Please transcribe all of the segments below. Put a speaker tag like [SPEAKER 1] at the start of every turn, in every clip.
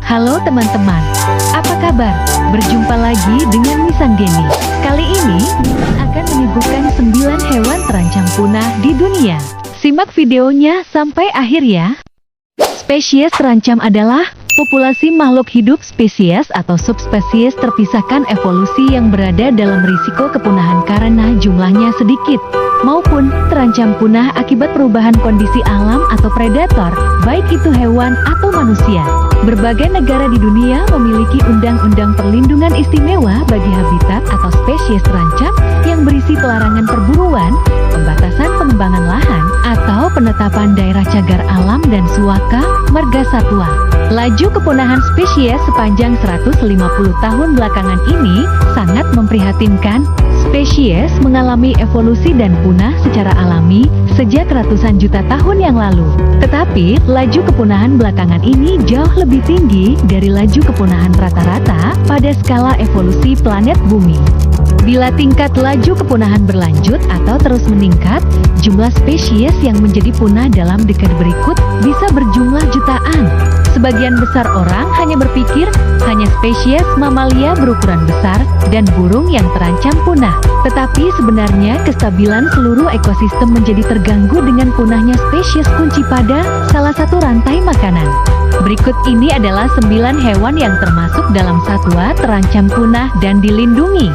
[SPEAKER 1] Halo teman-teman, apa kabar? Berjumpa lagi dengan Miss Anggeni. Kali ini, Miss akan menyebutkan 9 hewan terancam punah di dunia. Simak videonya sampai akhir ya. Spesies terancam adalah populasi makhluk hidup spesies atau subspesies terpisahkan evolusi yang berada dalam risiko kepunahan karena jumlahnya sedikit, maupun terancam punah akibat perubahan kondisi alam atau predator, baik itu hewan atau manusia. Berbagai negara di dunia memiliki undang-undang perlindungan istimewa bagi habitat atau spesies terancam yang berisi pelarangan perburuan, pembatasan pengembangan lahan, atau penetapan daerah cagar alam dan suaka marga satwa. Laju kepunahan spesies sepanjang 150 tahun belakangan ini sangat memprihatinkan. Spesies mengalami evolusi dan punah secara alami sejak ratusan juta tahun yang lalu. Tetapi, laju kepunahan belakangan ini jauh lebih tinggi dari laju kepunahan rata-rata pada skala evolusi planet bumi. Bila tingkat laju kepunahan berlanjut atau terus meningkat, jumlah spesies yang menjadi punah dalam dekade berikut bisa berjumlah jutaan. Sebagian besar orang hanya berpikir hanya spesies mamalia berukuran besar dan burung yang terancam punah. Tetapi sebenarnya kestabilan seluruh ekosistem menjadi terganggu dengan punahnya spesies kunci pada salah satu rantai makanan. Berikut ini adalah 9 hewan yang termasuk dalam satwa terancam punah dan dilindungi.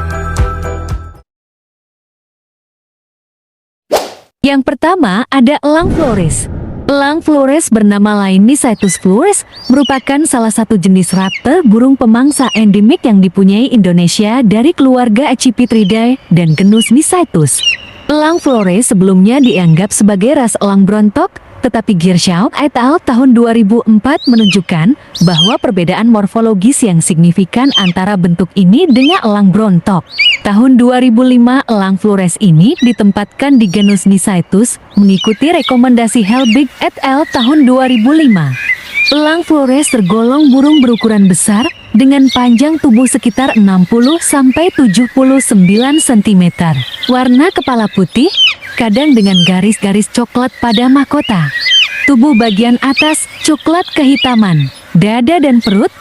[SPEAKER 1] Yang pertama ada elang Flores. Elang Flores bernama lain Mycetus flores merupakan salah satu jenis raptor burung pemangsa endemik yang dipunyai Indonesia dari keluarga Accipitridae dan genus Mycetus. Elang Flores sebelumnya dianggap sebagai ras elang brontok, tetapi Gershaw et al. Tahun 2004 menunjukkan bahwa perbedaan morfologis yang signifikan antara bentuk ini dengan elang brontok. Tahun 2005 elang Flores ini ditempatkan di genus Mycetus mengikuti rekomendasi Helbig et al. Tahun 2005. Elang Flores tergolong burung berukuran besar dengan panjang tubuh sekitar 60-79 cm. Warna kepala putih, kadang dengan garis-garis coklat pada mahkota. Tubuh bagian atas coklat kehitaman, dada dan perut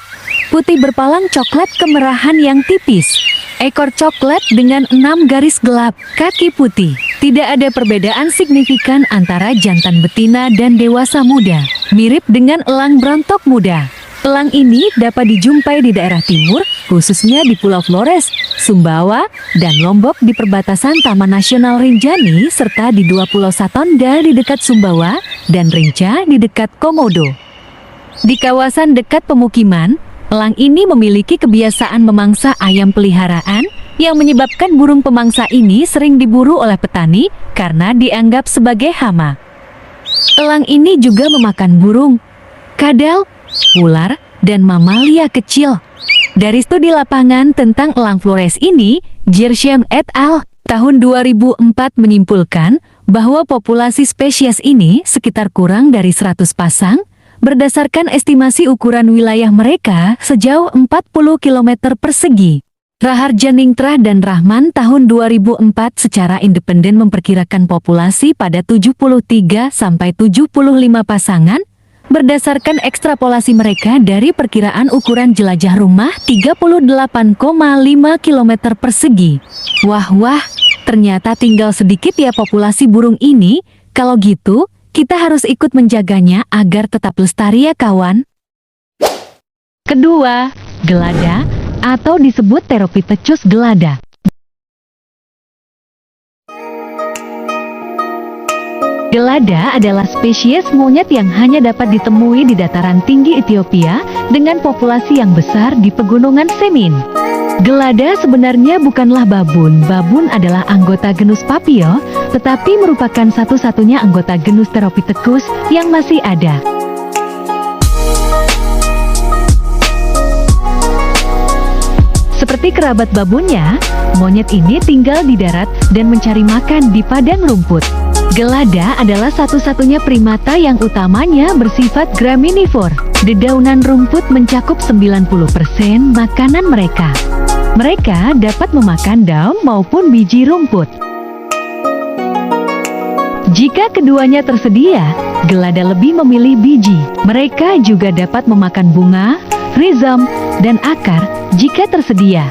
[SPEAKER 1] putih berpalang coklat kemerahan yang tipis. Ekor coklat dengan 6 garis gelap, kaki putih. Tidak ada perbedaan signifikan antara jantan betina dan dewasa muda. Mirip dengan elang brontok muda. Elang ini dapat dijumpai di daerah timur, khususnya di Pulau Flores, Sumbawa, dan Lombok di perbatasan Taman Nasional Rinjani serta di 2 pulau Satonda di dekat Sumbawa dan Rinca di dekat Komodo. Di kawasan dekat pemukiman, elang ini memiliki kebiasaan memangsa ayam peliharaan yang menyebabkan burung pemangsa ini sering diburu oleh petani karena dianggap sebagai hama. Elang ini juga memakan burung, kadal, ular, dan mamalia kecil. Dari studi lapangan tentang elang Flores ini, Gershaw et al. Tahun 2004 menyimpulkan bahwa populasi spesies ini sekitar kurang dari 100 pasang, berdasarkan estimasi ukuran wilayah mereka sejauh 40 km persegi. Raharjaningtrah dan Rahman tahun 2004 secara independen memperkirakan populasi pada 73-75 pasangan, berdasarkan ekstrapolasi mereka dari perkiraan ukuran jelajah rumah 38,5 km persegi. Wah, ternyata tinggal sedikit ya populasi burung ini. Kalau gitu, kita harus ikut menjaganya agar tetap lestari ya kawan. Kedua, gelada atau disebut Pteropithecus gelada. Gelada adalah spesies monyet yang hanya dapat ditemui di dataran tinggi Ethiopia dengan populasi yang besar di pegunungan Semin. Gelada sebenarnya bukanlah babun. Babun adalah anggota genus Papio, tetapi merupakan satu-satunya anggota genus Pteropithecus yang masih ada. Seperti kerabat babunnya, monyet ini tinggal di darat dan mencari makan di padang rumput. Gelada adalah satu-satunya primata yang utamanya bersifat graminivor. Dedaunan rumput mencakup 90% makanan mereka. Mereka dapat memakan daun maupun biji rumput. Jika keduanya tersedia, gelada lebih memilih biji. Mereka juga dapat memakan bunga, rizom, dan akar jika tersedia.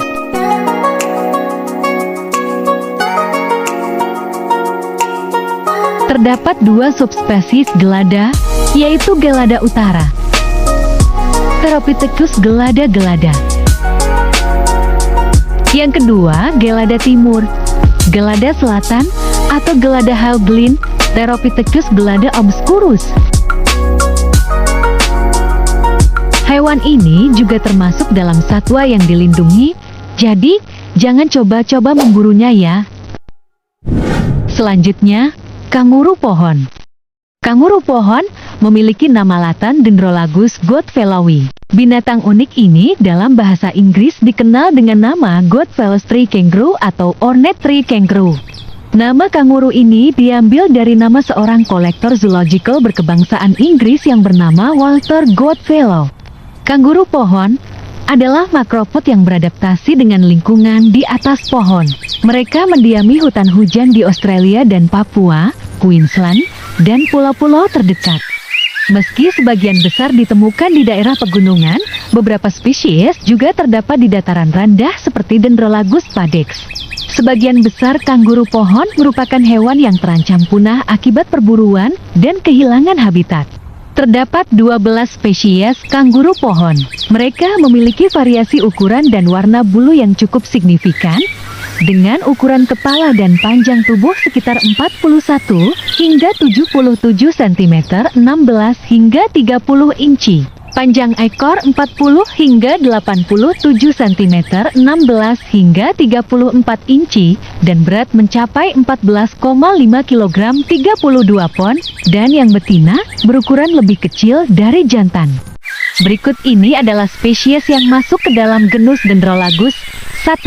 [SPEAKER 1] Terdapat dua subspesies gelada, yaitu gelada utara, Theropithecus gelada-gelada. Yang kedua, gelada timur, gelada selatan, atau gelada haublin, Theropithecus gelada obscurus. Hewan ini juga termasuk dalam satwa yang dilindungi, jadi jangan coba-coba memburunya ya. Selanjutnya, kanguru pohon. Kanguru pohon memiliki nama latin Dendrolagus goodfellowi. Binatang unik ini dalam bahasa Inggris dikenal dengan nama Goodfellow's tree kangaroo atau Ornate tree kangaroo. Nama kanguru ini diambil dari nama seorang kolektor zoological berkebangsaan Inggris yang bernama Walter Goodfellow. Kanguru pohon adalah makropod yang beradaptasi dengan lingkungan di atas pohon. Mereka mendiami hutan hujan di Australia dan Papua, Queensland, dan pulau-pulau terdekat. Meski sebagian besar ditemukan di daerah pegunungan, beberapa spesies juga terdapat di dataran rendah seperti Dendrolagus padex. Sebagian besar kanguru pohon merupakan hewan yang terancam punah akibat perburuan dan kehilangan habitat. Terdapat 12 spesies kanguru pohon. Mereka memiliki variasi ukuran dan warna bulu yang cukup signifikan, dengan ukuran kepala dan panjang tubuh sekitar 41 hingga 77 cm, 16 hingga 30 inci. Panjang ekor 40 hingga 87 cm, 16 hingga 34 inci, dan berat mencapai 14,5 kg, 32 pon, dan yang betina berukuran lebih kecil dari jantan. Berikut ini adalah spesies yang masuk ke dalam genus Dendrolagus. 1.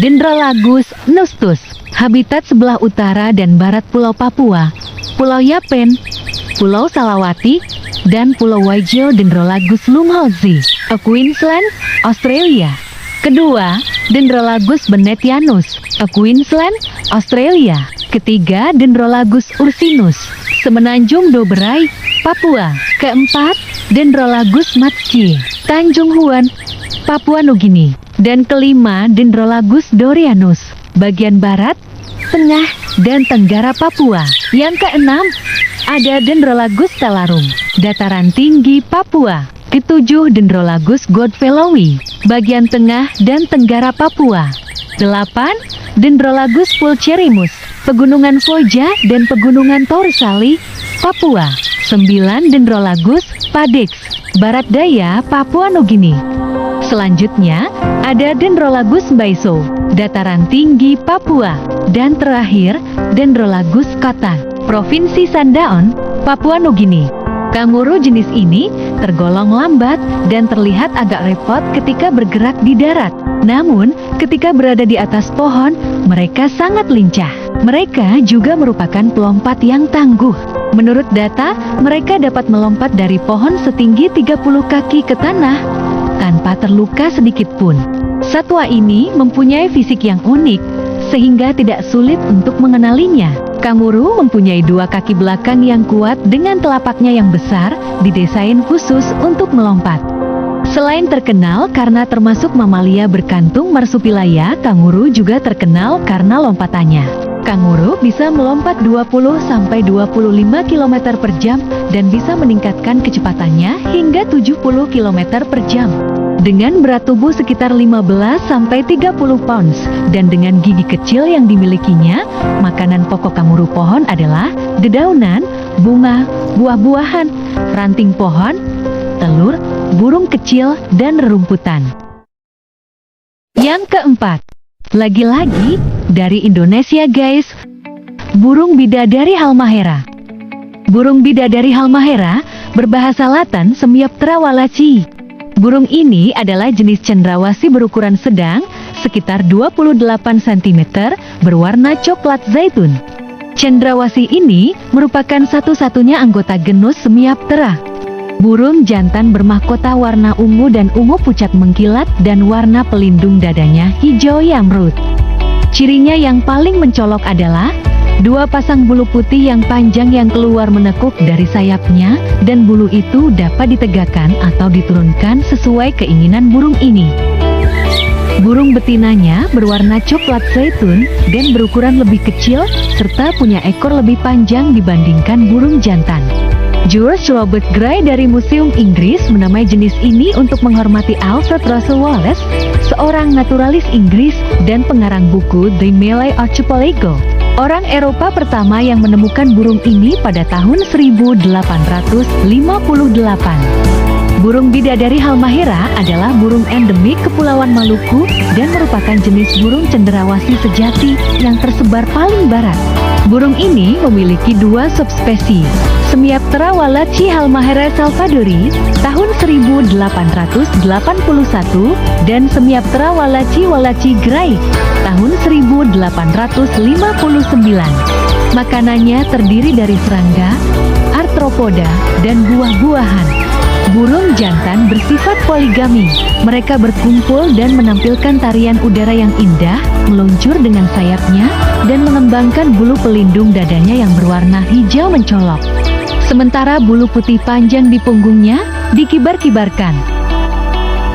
[SPEAKER 1] Dendrolagus nustus. Habitat sebelah utara dan barat Pulau Papua, Pulau Yapen, Pulau Salawati, dan Pulau Waigeo. Dendrolagus lumholtzi, Queensland, Australia. Kedua, Dendrolagus bennetianus, Queensland, Australia. Ketiga, Dendrolagus ursinus, Semenanjung Doberai, Papua. Keempat, Dendrolagus matsky, Tanjung Huan, Papua Nugini. Dan kelima, Dendrolagus dorianus, bagian barat, tengah, dan tenggara Papua. Yang keenam, ada Dendrolagus talarum, dataran tinggi Papua. Ketujuh, Dendrolagus goodfellowi, bagian tengah dan tenggara Papua. 8. Dendrolagus pulcherimus, pegunungan Foja dan pegunungan Torsali, Papua. 9. Dendrolagus padex, barat daya Papua Nugini. Selanjutnya, ada Dendrolagus mbaiso, dataran tinggi Papua. Dan terakhir, Dendrolagus kota, Provinsi Sandaun, Papua Nugini. Kanguru jenis ini tergolong lambat dan terlihat agak repot ketika bergerak di darat. Namun, ketika berada di atas pohon, mereka sangat lincah. Mereka juga merupakan pelompat yang tangguh. Menurut data, mereka dapat melompat dari pohon setinggi 30 kaki ke tanah tanpa terluka sedikit pun. Satwa ini mempunyai fisik yang unik, sehingga tidak sulit untuk mengenalinya. Kanguru mempunyai dua kaki belakang yang kuat dengan telapaknya yang besar, didesain khusus untuk melompat. Selain terkenal karena termasuk mamalia berkantung marsupilaya, kanguru juga terkenal karena lompatannya. Kanguru bisa melompat 20-25 km per jam dan bisa meningkatkan kecepatannya hingga 70 km per jam. Dengan berat tubuh sekitar 15-30 pounds dan dengan gigi kecil yang dimilikinya, makanan pokok kanguru pohon adalah dedaunan, bunga, buah-buahan, ranting pohon, telur, burung kecil, dan rerumputan. Yang keempat, lagi-lagi dari Indonesia guys, burung bidadari halmahera. Burung bidadari halmahera berbahasa Latin Semyoptera wallacei. Burung ini adalah jenis cendrawasih berukuran sedang, sekitar 28 cm, berwarna coklat zaitun. Cendrawasih ini merupakan satu-satunya anggota genus Semyoptera. Burung jantan bermahkota warna ungu dan ungu pucat mengkilat dan warna pelindung dadanya hijau yamrut. Cirinya yang paling mencolok adalah Dua pasang bulu putih yang panjang yang keluar menekuk dari sayapnya, dan bulu itu dapat ditegakkan atau diturunkan sesuai keinginan burung ini. Burung betinanya berwarna coklat zaitun dan berukuran lebih kecil, serta punya ekor lebih panjang dibandingkan burung jantan. George Robert Gray dari Museum Inggris menamai jenis ini untuk menghormati Alfred Russel Wallace, seorang naturalis Inggris dan pengarang buku The Malay Archipelago. Orang Eropa pertama yang menemukan burung ini pada tahun 1858. Burung bidadari halmahera adalah burung endemik Kepulauan Maluku dan merupakan jenis burung cendrawasih sejati yang tersebar paling barat. Burung ini memiliki dua subspesies, Semiaptera walachi halmahera salvadori tahun 1881 dan Semiaptera walachi gray tahun 1859. Makanannya terdiri dari serangga, arthropoda, dan buah-buahan. Burung jantan bersifat poligami. Mereka berkumpul dan menampilkan tarian udara yang indah, meluncur dengan sayapnya, dan mengembangkan bulu pelindung dadanya yang berwarna hijau mencolok. Sementara bulu putih panjang di punggungnya dikibar-kibarkan.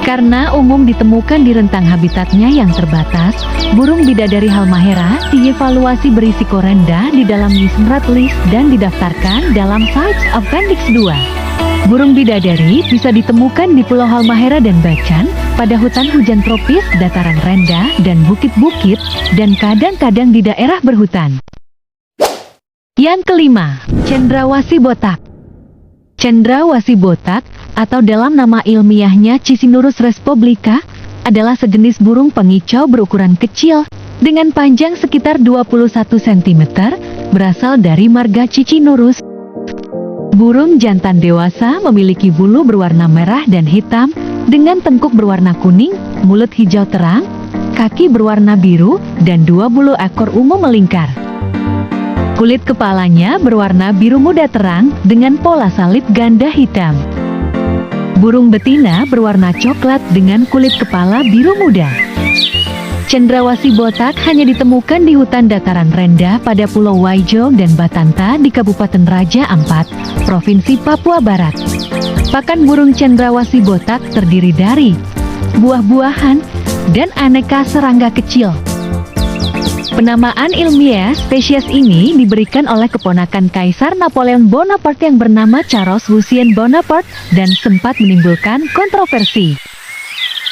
[SPEAKER 1] Karena umum ditemukan di rentang habitatnya yang terbatas, burung bidadari halmahera dievaluasi berisiko rendah di dalam Wissenrat List dan didaftarkan dalam Sites Appendix 2. Burung bidadari bisa ditemukan di Pulau Halmahera dan Bacan, pada hutan hujan tropis, dataran rendah, dan bukit-bukit, dan kadang-kadang di daerah berhutan. Yang kelima, cendrawasih botak. Cendrawasih botak, atau dalam nama ilmiahnya Cicinurus respublica, adalah sejenis burung pengicau berukuran kecil, dengan panjang sekitar 21 cm, berasal dari marga Cicinurus. Burung jantan dewasa memiliki bulu berwarna merah dan hitam, dengan tengkuk berwarna kuning, mulut hijau terang, kaki berwarna biru, dan dua bulu ekor ungu melingkar. Kulit kepalanya berwarna biru muda terang, dengan pola salib ganda hitam. Burung betina berwarna coklat dengan kulit kepala biru muda. Cendrawasih botak hanya ditemukan di hutan dataran rendah pada Pulau Waijo dan Batanta di Kabupaten Raja Ampat, Provinsi Papua Barat. Pakan burung cendrawasih botak terdiri dari buah-buahan dan aneka serangga kecil. Penamaan ilmiah spesies ini diberikan oleh keponakan Kaisar Napoleon Bonaparte yang bernama Charles Lucien Bonaparte dan sempat menimbulkan kontroversi.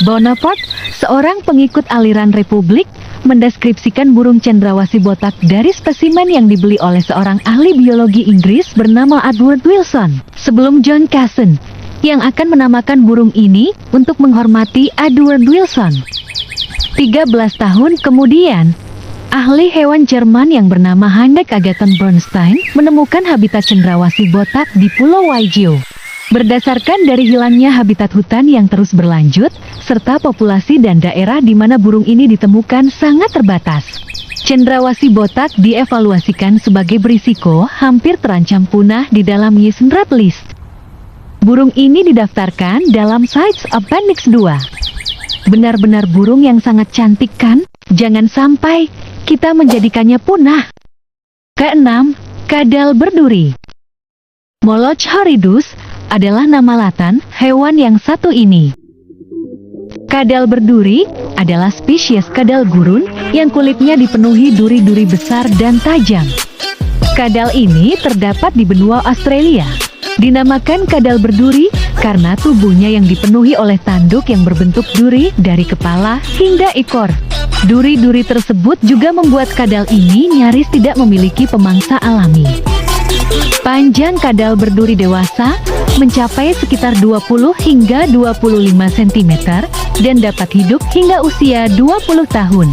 [SPEAKER 1] Bonaparte, seorang pengikut aliran Republik, mendeskripsikan burung cendrawasih botak dari spesimen yang dibeli oleh seorang ahli biologi Inggris bernama Edward Wilson, sebelum John Casson, yang akan menamakan burung ini untuk menghormati Edward Wilson. 13 tahun kemudian, ahli hewan Jerman yang bernama Heinrich Agathon Bernstein menemukan habitat cendrawasih botak di Pulau Waijo. Berdasarkan dari hilangnya habitat hutan yang terus berlanjut, serta populasi dan daerah di mana burung ini ditemukan sangat terbatas, cendrawasih botak dievaluasikan sebagai berisiko hampir terancam punah di dalam Wissenrat List. Burung ini didaftarkan dalam Sites Appendix 2. Benar-benar burung yang sangat cantik kan? Jangan sampai kita menjadikannya punah. Keenam, kadal berduri. Moloch horridus adalah nama Latin hewan yang satu ini. Kadal berduri adalah spesies kadal gurun yang kulitnya dipenuhi duri-duri besar dan tajam. Kadal ini terdapat di benua Australia. Dinamakan kadal berduri karena tubuhnya yang dipenuhi oleh tanduk yang berbentuk duri dari kepala hingga ekor. Duri-duri tersebut juga membuat kadal ini nyaris tidak memiliki pemangsa alami. Panjang kadal berduri dewasa mencapai sekitar 20 hingga 25 cm dan dapat hidup hingga usia 20 tahun.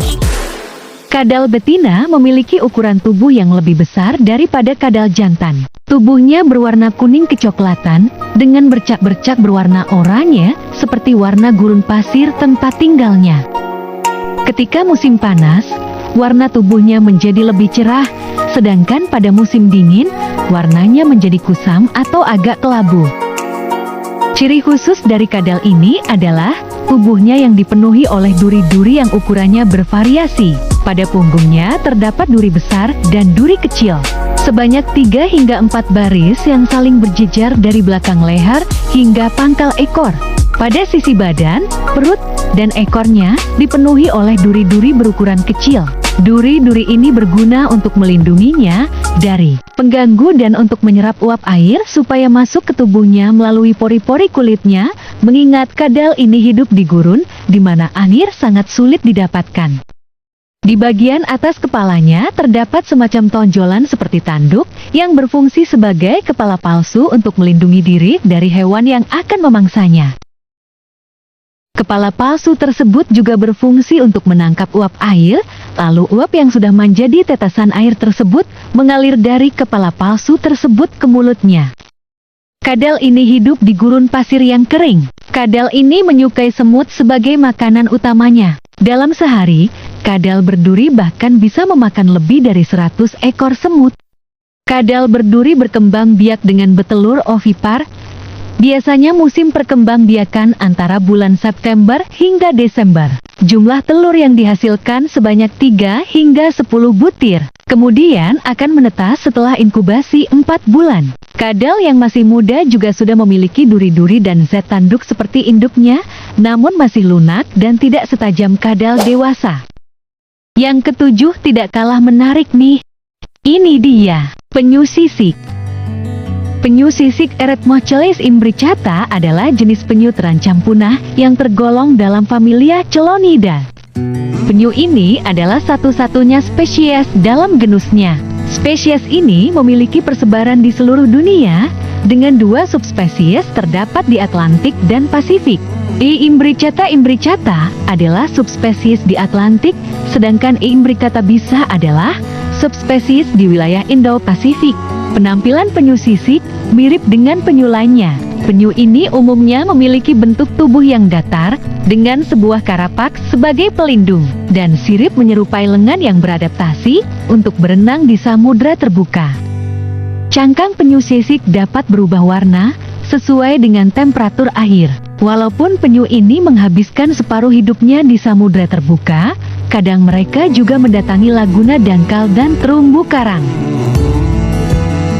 [SPEAKER 1] Kadal betina memiliki ukuran tubuh yang lebih besar daripada kadal jantan. Tubuhnya berwarna kuning kecoklatan dengan bercak-bercak berwarna oranye seperti warna gurun pasir tempat tinggalnya. Ketika musim panas, warna tubuhnya menjadi lebih cerah, sedangkan pada musim dingin, warnanya menjadi kusam atau agak kelabu. Ciri khusus dari kadal ini adalah tubuhnya yang dipenuhi oleh duri-duri yang ukurannya bervariasi. Pada punggungnya terdapat duri besar dan duri kecil. Sebanyak 3 hingga 4 baris yang saling berjejer dari belakang leher hingga pangkal ekor. Pada sisi badan, perut, dan ekornya dipenuhi oleh duri-duri berukuran kecil. Duri-duri ini berguna untuk melindunginya dari pengganggu dan untuk menyerap uap air supaya masuk ke tubuhnya melalui pori-pori kulitnya, mengingat kadal ini hidup di gurun, di mana air sangat sulit didapatkan. Di bagian atas kepalanya terdapat semacam tonjolan seperti tanduk yang berfungsi sebagai kepala palsu untuk melindungi diri dari hewan yang akan memangsanya. Kepala palsu tersebut juga berfungsi untuk menangkap uap air, lalu uap yang sudah menjadi tetesan air tersebut mengalir dari kepala palsu tersebut ke mulutnya. Kadal ini hidup di gurun pasir yang kering. Kadal ini menyukai semut sebagai makanan utamanya. Dalam sehari, kadal berduri bahkan bisa memakan lebih dari 100 ekor semut. Kadal berduri berkembang biak dengan betelur ovipar. Biasanya musim perkembangbiakan antara bulan September hingga Desember. Jumlah telur yang dihasilkan sebanyak 3 hingga 10 butir. Kemudian akan menetas setelah inkubasi 4 bulan. Kadal yang masih muda juga sudah memiliki duri-duri dan zat tanduk seperti induknya, namun masih lunak dan tidak setajam kadal dewasa. Yang ketujuh tidak kalah menarik nih. Ini dia, penyu sisik. Penyu sisik Eretmocheles imbricata adalah jenis penyu terancam punah yang tergolong dalam familia Chelonidae. Penyu ini adalah satu-satunya spesies dalam genusnya. Spesies ini memiliki persebaran di seluruh dunia, dengan 2 subspesies terdapat di Atlantik dan Pasifik. E. imbricata imbricata adalah subspesies di Atlantik, sedangkan E. imbricata bisa adalah subspesies di wilayah Indo-Pasifik. Penampilan penyu sisik mirip dengan penyu lainnya. Penyu ini umumnya memiliki bentuk tubuh yang datar, dengan sebuah karapak sebagai pelindung, dan sirip menyerupai lengan yang beradaptasi untuk berenang di samudra terbuka. Cangkang penyu sisik dapat berubah warna sesuai dengan temperatur air. Walaupun penyu ini menghabiskan separuh hidupnya di samudra terbuka, kadang mereka juga mendatangi laguna dangkal dan terumbu karang.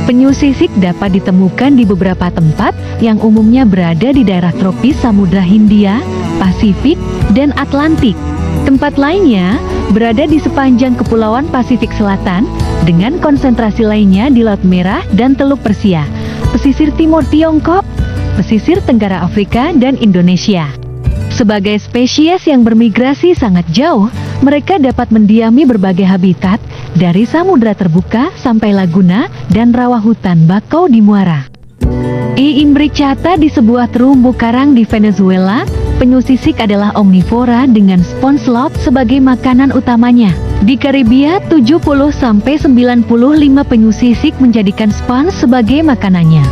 [SPEAKER 1] Penyu sisik dapat ditemukan di beberapa tempat yang umumnya berada di daerah tropis Samudra Hindia, Pasifik, dan Atlantik. Tempat lainnya berada di sepanjang Kepulauan Pasifik Selatan, dengan konsentrasi lainnya di Laut Merah dan Teluk Persia, pesisir timur Tiongkok, pesisir tenggara Afrika, dan Indonesia. Sebagai spesies yang bermigrasi sangat jauh, mereka dapat mendiami berbagai habitat, dari samudra terbuka sampai laguna dan rawa hutan bakau di muara. E. imbricata di sebuah terumbu karang di Venezuela. Penyu sisik adalah omnivora dengan spons laut sebagai makanan utamanya. Di Karibia, 70-95 penyu sisik menjadikan spons sebagai makanannya.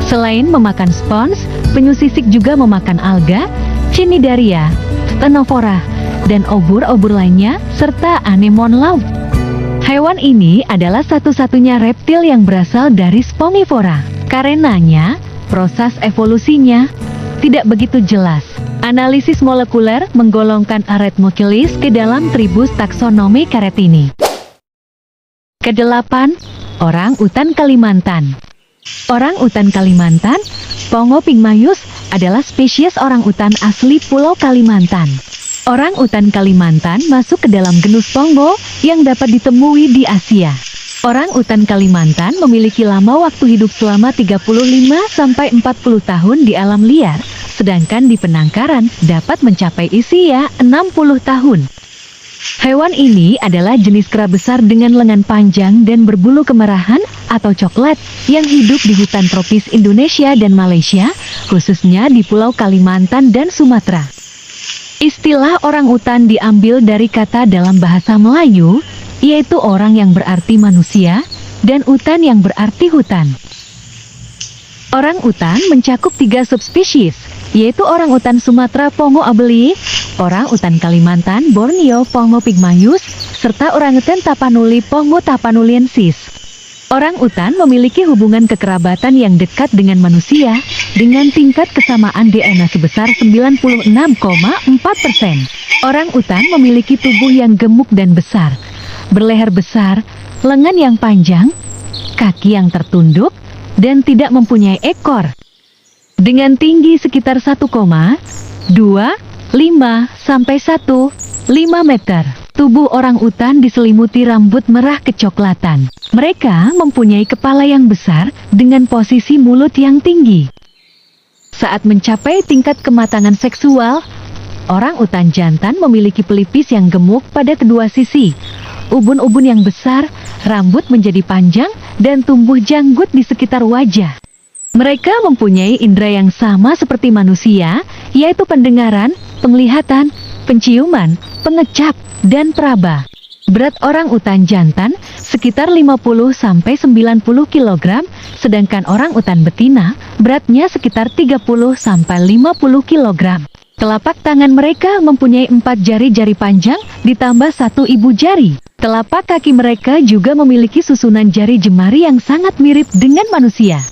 [SPEAKER 1] Selain memakan spons, penyu sisik juga memakan alga, Cnidaria, Ctenophora, dan obur-obur lainnya, serta anemon laut. Hewan ini adalah satu-satunya reptil yang berasal dari Spongifora. Karenanya, proses evolusinya tidak begitu jelas. Analisis molekuler menggolongkan Eretmocheles ke dalam tribus taksonomi Caretini. Kedelapan, orang utan Kalimantan. Orang utan Kalimantan, Pongo pygmaeus, adalah spesies orang utan asli Pulau Kalimantan. Orang utan Kalimantan masuk ke dalam genus Pongo yang dapat ditemui di Asia. Orang utan Kalimantan memiliki lama waktu hidup selama 35-40 tahun di alam liar, sedangkan di penangkaran dapat mencapai usia 60 tahun. Hewan ini adalah jenis kera besar dengan lengan panjang dan berbulu kemerahan atau coklat yang hidup di hutan tropis Indonesia dan Malaysia, khususnya di Pulau Kalimantan dan Sumatera. Istilah orang utan diambil dari kata dalam bahasa Melayu, yaitu orang yang berarti manusia, dan utan yang berarti hutan. Orang utan mencakup 3 subspesies, yaitu orang utan Sumatera Pongo abeli, orang utan Kalimantan Borneo Pongo pygmaeus, serta orang utan Tapanuli Pongo tapanuliensis. Orang utan memiliki hubungan kekerabatan yang dekat dengan manusia dengan tingkat kesamaan DNA sebesar 96,4%. Orang utan memiliki tubuh yang gemuk dan besar, berleher besar, lengan yang panjang, kaki yang tertunduk, dan tidak mempunyai ekor. Dengan tinggi sekitar 1,25 sampai 1,5 meter. Tubuh orang utan diselimuti rambut merah kecoklatan. Mereka mempunyai kepala yang besar dengan posisi mulut yang tinggi. Saat mencapai tingkat kematangan seksual, orang utan jantan memiliki pelipis yang gemuk pada kedua sisi, ubun-ubun yang besar, rambut menjadi panjang, dan tumbuh janggut di sekitar wajah. Mereka mempunyai indera yang sama seperti manusia, yaitu pendengaran, penglihatan, penciuman, pengecap, dan peraba. Berat orang utan jantan sekitar 50-90 kg, sedangkan orang utan betina beratnya sekitar 30-50 kg. Telapak tangan mereka mempunyai 4 jari-jari panjang ditambah 1 ibu jari. Telapak kaki mereka juga memiliki susunan jari jemari yang sangat mirip dengan manusia.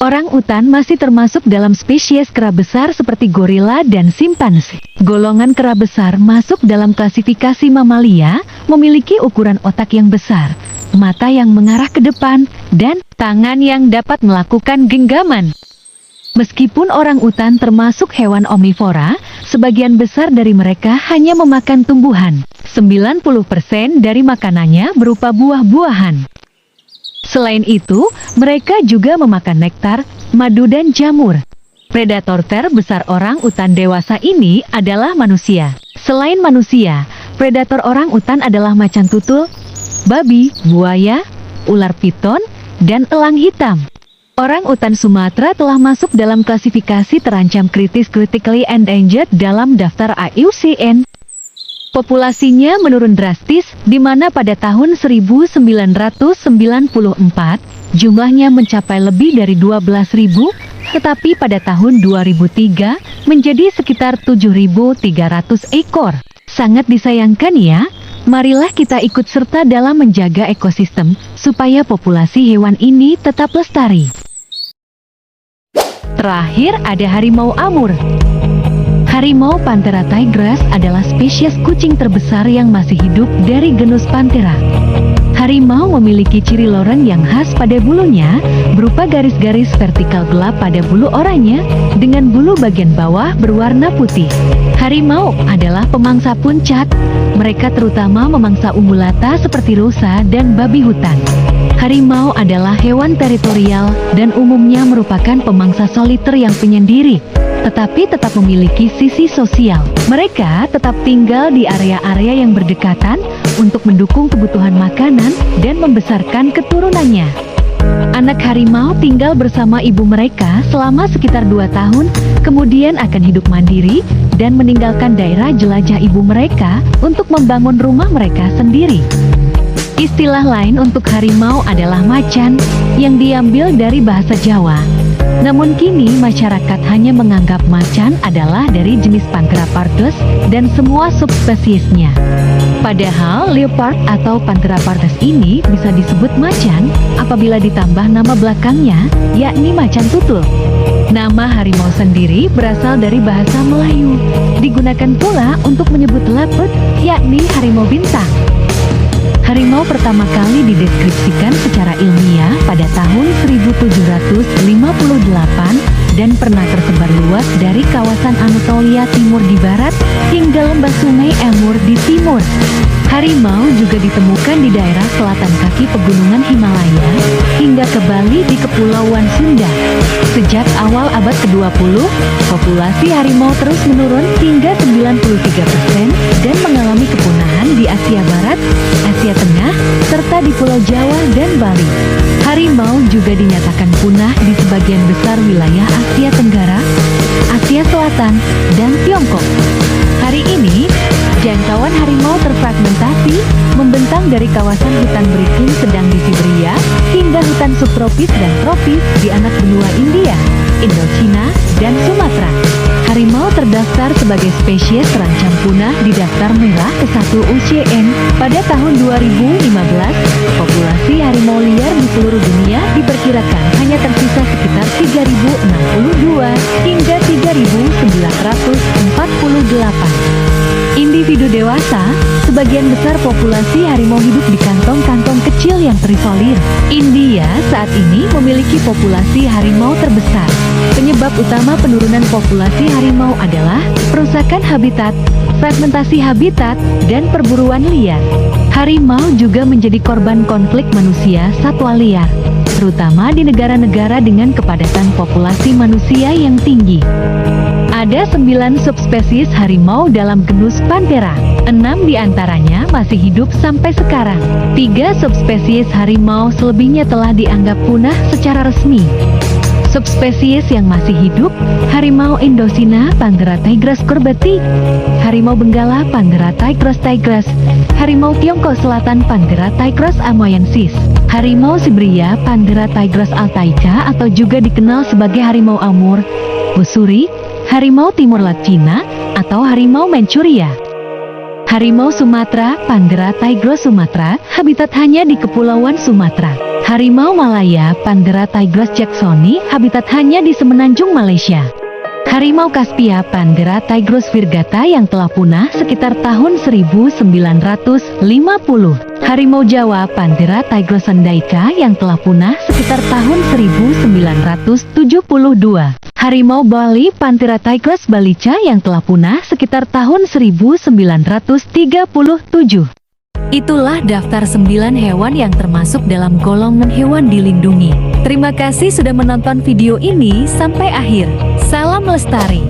[SPEAKER 1] Orang utan masih termasuk dalam spesies kera besar seperti gorila dan simpanse. Golongan kera besar masuk dalam klasifikasi mamalia, memiliki ukuran otak yang besar, mata yang mengarah ke depan, dan tangan yang dapat melakukan genggaman. Meskipun orang utan termasuk hewan omnivora, sebagian besar dari mereka hanya memakan tumbuhan. 90% dari makanannya berupa buah-buahan. Selain itu, mereka juga memakan nektar, madu dan jamur. Predator terbesar orang utan dewasa ini adalah manusia. Selain manusia, predator orang utan adalah macan tutul, babi, buaya, ular piton, dan elang hitam. Orang utan Sumatera telah masuk dalam klasifikasi terancam kritis critically endangered dalam daftar IUCN. Populasinya menurun drastis, di mana pada tahun 1994, jumlahnya mencapai lebih dari 12.000, tetapi pada tahun 2003 menjadi sekitar 7.300 ekor. Sangat disayangkan ya, marilah kita ikut serta dalam menjaga ekosistem, supaya populasi hewan ini tetap lestari. Terakhir ada harimau Amur. Harimau Panthera tigris adalah spesies kucing terbesar yang masih hidup dari genus Panthera. Harimau memiliki ciri loren yang khas pada bulunya, berupa garis-garis vertikal gelap pada bulu oranye, dengan bulu bagian bawah berwarna putih. Harimau adalah pemangsa puncak. Mereka terutama memangsa ungulata seperti rusa dan babi hutan. Harimau adalah hewan teritorial dan umumnya merupakan pemangsa soliter yang penyendiri, tetapi tetap memiliki sisi sosial. Mereka tetap tinggal di area-area yang berdekatan untuk mendukung kebutuhan makanan dan membesarkan keturunannya. Anak harimau tinggal bersama ibu mereka selama sekitar 2 tahun, kemudian akan hidup mandiri dan meninggalkan daerah jelajah ibu mereka untuk membangun rumah mereka sendiri. Istilah lain untuk harimau adalah macan, yang diambil dari bahasa Jawa. Namun kini masyarakat hanya menganggap macan adalah dari jenis Panthera pardus dan semua subspesiesnya. Padahal leopard atau Panthera pardus ini bisa disebut macan apabila ditambah nama belakangnya, yakni macan tutul. Nama harimau sendiri berasal dari bahasa Melayu, digunakan pula untuk menyebut leopard, yakni harimau bintang. Harimau pertama kali dideskripsikan secara ilmiah pada tahun 1758 dan pernah tersebar luas dari kawasan Anatolia Timur di barat hingga lembah sungai Amur di timur. Harimau juga ditemukan di daerah selatan kaki pegunungan Himalaya hingga ke Bali di Kepulauan Sunda. Sejak awal abad ke-20, populasi harimau terus menurun hingga 93% dan mengalami kepunahan di Asia Barat, Asia Tengah, serta di Pulau Jawa dan Bali. Harimau juga dinyatakan punah di sebagian besar wilayah Asia Tenggara, Asia Selatan, dan Tiongkok. Hari ini, jangkauan harimau terfragmentasi, membentang dari kawasan hutan berikim sedang di Siberia hingga hutan subtropis dan tropis di anak benua India, Indochina, dan Sumatera. Harimau terdaftar sebagai spesies terancam punah di daftar merah ke-1 IUCN. Pada tahun 2015, populasi harimau liar di seluruh dunia diperkirakan hanya tersisa sekitar 3.062 hingga 3.948. Individu dewasa, sebagian besar populasi harimau hidup di kantong-kantong kecil yang terisolir. India saat ini memiliki populasi harimau terbesar. Penyebab utama penurunan populasi harimau adalah perusakan habitat, fragmentasi habitat, dan perburuan liar. Harimau juga menjadi korban konflik manusia satwa liar, terutama di negara-negara dengan kepadatan populasi manusia yang tinggi. Ada 9 subspesies harimau dalam genus Panthera. 6 diantaranya masih hidup sampai sekarang. 3 subspesies harimau selebihnya telah dianggap punah secara resmi. Subspesies yang masih hidup, harimau Indochina Panthera tigris courbeti, harimau Benggala Panthera tigris tigris, harimau Tiongkok Selatan Panthera tigris amoyensis, harimau Siberia Panthera tigris altaica atau juga dikenal sebagai harimau Amur, Ussuri, harimau Timur Laut Cina, atau harimau Manchuria. Harimau Sumatera Panthera tigris Sumatera, habitat hanya di Kepulauan Sumatera. Harimau Malaya Panthera tigris jacksoni, habitat hanya di Semenanjung Malaysia. Harimau Kaspia Panthera tigris virgata yang telah punah sekitar tahun 1950. Harimau Jawa Panthera tigris sandaica yang telah punah sekitar tahun 1972. Harimau Bali Panthera tigris balica yang telah punah sekitar tahun 1937. Itulah daftar 9 hewan yang termasuk dalam golongan hewan dilindungi. Terima kasih sudah menonton video ini sampai akhir. Salam lestari.